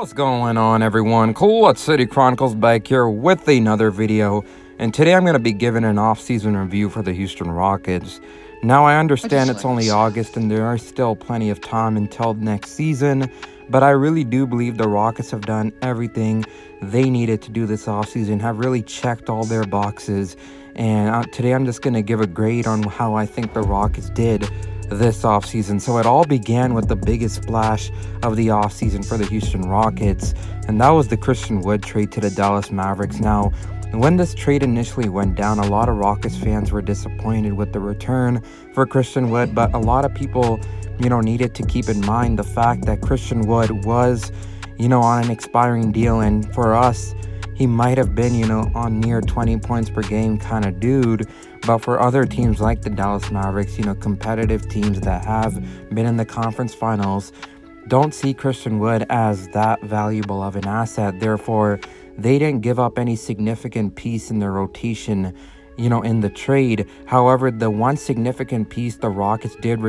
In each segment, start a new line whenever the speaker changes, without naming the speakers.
What's going on, everyone? Cool City Chronicles back here with another video, and today I'm going to be giving an off-season review for the Houston Rockets. Now, I understand it's only August and there are still plenty of time until next season, but I really do believe the Rockets have done everything they needed to do this offseason, have really checked all their boxes, and today I'm just going to give a grade on how I think the Rockets did this offseason. So it all began with the biggest splash of the offseason for the Houston Rockets, and that was the Christian Wood trade to the Dallas Mavericks. Now, when this trade initially went down, a lot of Rockets fans were disappointed with the return for Christian Wood, but a lot of people, needed to keep in mind the fact that Christian Wood was, on an expiring deal, and for us, he might have been, on near 20 points per game kind of dude. But for other teams like the Dallas Mavericks, competitive teams that have been in the conference finals, don't see Christian Wood as that valuable of an asset. Therefore, they didn't give up any significant piece in their rotation, in the trade. However, the one significant piece the Rockets did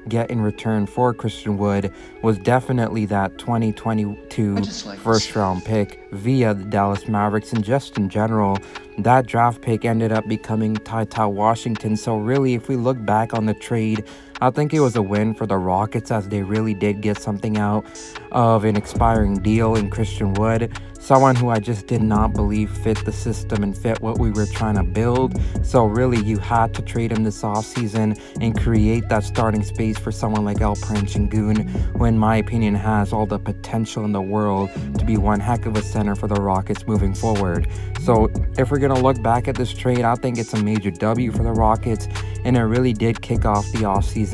get in return for Christian Wood was definitely that 2022 first-round pick via the Dallas Mavericks. And just in general, that draft pick ended up becoming Ty Washington. So really, if we look back on the trade, I think it was a win for the Rockets, as they really did get something out of an expiring deal in Christian Wood, someone who I just did not believe fit the system and fit what we were trying to build. So really, you had to trade him this offseason and create that starting space for someone like Alperen Sengun, who in my opinion has all the potential in the world to be one heck of a center for the Rockets moving forward. So if we're going to look back at this trade, I think it's a major W for the Rockets, and it really did kick off the offseason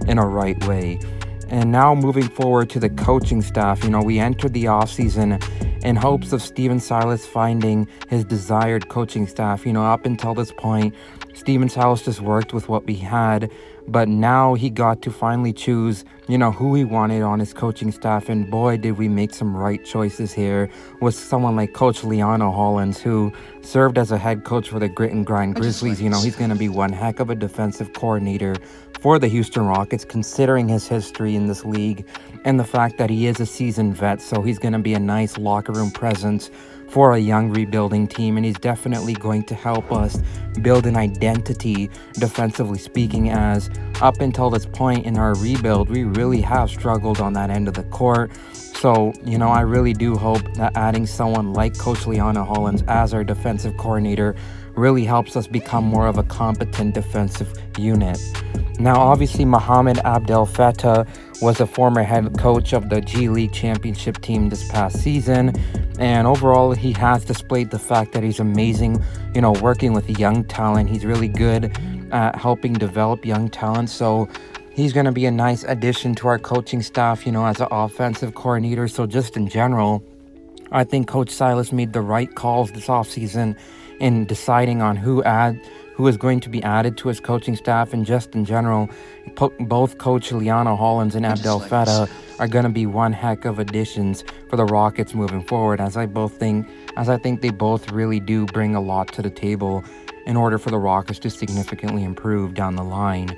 in a right way. And now moving forward to the coaching staff, we entered the offseason in hopes of Stephen Silas finding his desired coaching staff. Up until this point, Stephen Silas just worked with what we had, but now he got to finally choose, who he wanted on his coaching staff, and boy, did we make some right choices here with someone like Coach Leon Hollins, who served as a head coach for the Grit and Grind Grizzlies. He's going to be one heck of a defensive coordinator for the Houston Rockets, considering his history in this league and the fact that he is a seasoned vet. So he's going to be a nice locker room presence for a young rebuilding team, and he's definitely going to help us build an identity defensively speaking, as up until this point in our rebuild, we really have struggled on that end of the court. So, I really do hope that adding someone like Coach Leon Hollins as our defensive coordinator really helps us become more of a competent defensive unit. Now, obviously, Mohamed Abdel Fattah was a former head coach of the G League championship team this past season, and overall, he has displayed the fact that he's amazing, working with young talent. He's really good at helping develop young talent, so he's going to be a nice addition to our coaching staff, as an offensive coordinator. So just in general, I think Coach Silas made the right calls this offseason in deciding on who is going to be added to his coaching staff. And just in general, both Coach Leon Hollins and Abdel Fattah are going to be one heck of additions for the Rockets moving forward, as I think they both really do bring a lot to the table in order for the Rockets to significantly improve down the line.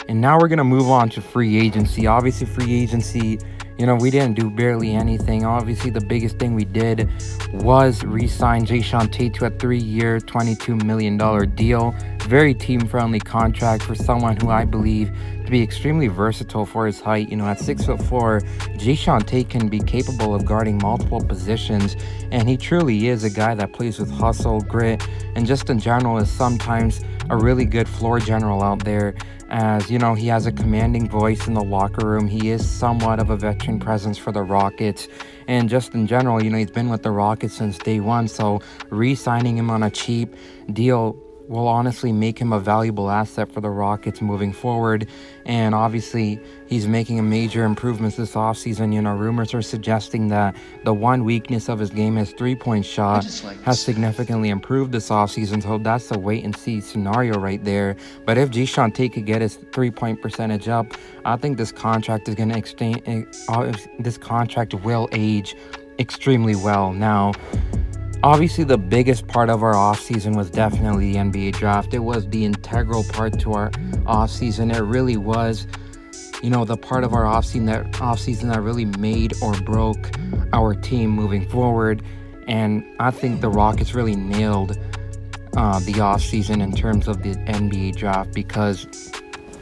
And now we're going to move on to free agency. Obviously, free agency, we didn't do barely anything. Obviously, the biggest thing we did was re-sign Jae'Sean Tate to a 3-year, $22 million deal. Very team-friendly contract for someone who I believe to be extremely versatile for his height. At 6'4", Jae'Sean Tate can be capable of guarding multiple positions, and he truly is a guy that plays with hustle, grit, and just in general is sometimes a really good floor general out there. As he has a commanding voice in the locker room. He is somewhat of a veteran presence for the Rockets, and just in general, he's been with the Rockets since day one. So re-signing him on a cheap deal will honestly make him a valuable asset for the Rockets moving forward. And obviously, he's making a major improvements this offseason. Rumors are suggesting that the one weakness of his game, his three-point shot, has significantly improved this offseason. So that's a wait-and-see scenario right there. But if Jae'Sean Tate could get his three-point percentage up, I think this contract is going to extend. This contract will age extremely well. Now, obviously, the biggest part of our offseason was definitely the NBA draft. It was the integral part to our offseason. It really was, the part of our offseason that really made or broke our team moving forward. And I think the Rockets really nailed the offseason in terms of the NBA draft, because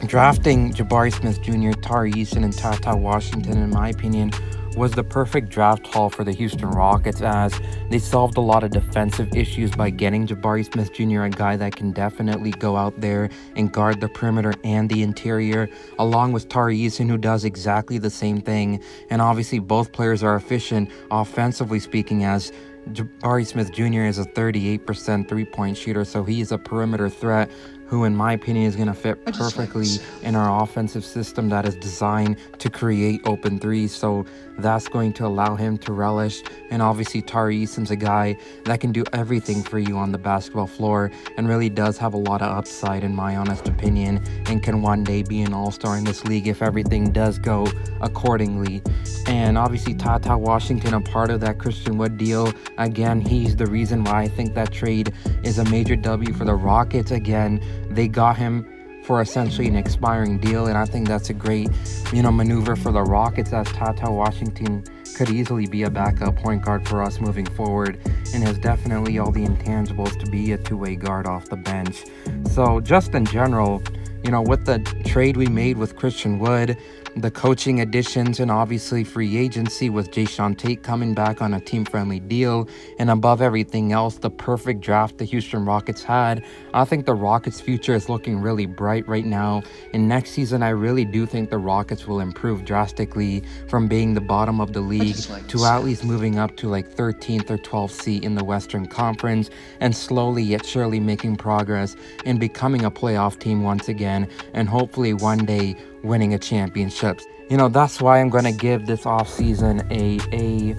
drafting Jabari Smith Jr., Tari Eason, and Tata Washington, in my opinion, was the perfect draft haul for the Houston Rockets, as they solved a lot of defensive issues by getting Jabari Smith Jr., a guy that can definitely go out there and guard the perimeter and the interior, along with Tari Eason, who does exactly the same thing. And obviously both players are efficient offensively speaking, as Jabari Smith Jr. is a 38% three-point shooter, so he is a perimeter threat who, in my opinion, is going to fit perfectly in our offensive system that is designed to create open threes. So that's going to allow him to relish. And obviously, Tari Eason's a guy that can do everything for you on the basketball floor and really does have a lot of upside, in my honest opinion, and can one day be an all-star in this league if everything does go accordingly. And obviously, Tata Washington, a part of that Christian Wood deal. Again, he's the reason why I think that trade is a major W for the Rockets. Again, they got him for essentially an expiring deal, and I think that's a great, maneuver for the Rockets, as Tata Washington could easily be a backup point guard for us moving forward and has definitely all the intangibles to be a two-way guard off the bench. So just in general, with the trade we made with Christian Wood, the coaching additions, and obviously free agency with Jae'Sean Tate coming back on a team-friendly deal, and above everything else, the perfect draft the Houston Rockets had, I think the Rockets' future is looking really bright right now. And next season, I really do think the Rockets will improve drastically from being the bottom of the league to at least moving up to like 13th or 12th seed in the Western Conference, and slowly yet surely making progress in becoming a playoff team once again, and hopefully one day winning a championship. That's why I'm going to give this offseason A-.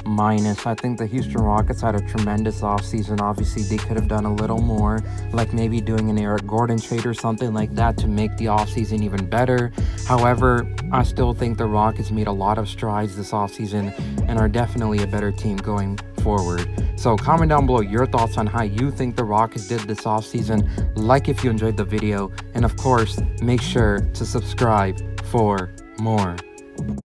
I think the Houston Rockets had a tremendous offseason. Obviously, they could have done a little more, like maybe doing an Eric Gordon trade or something like that to make the offseason even better. However, I still think the Rockets made a lot of strides this offseason and are definitely a better team going forward. So comment down below your thoughts on how you think the Rockets did this offseason. Like if you enjoyed the video, and of course, make sure to subscribe for more.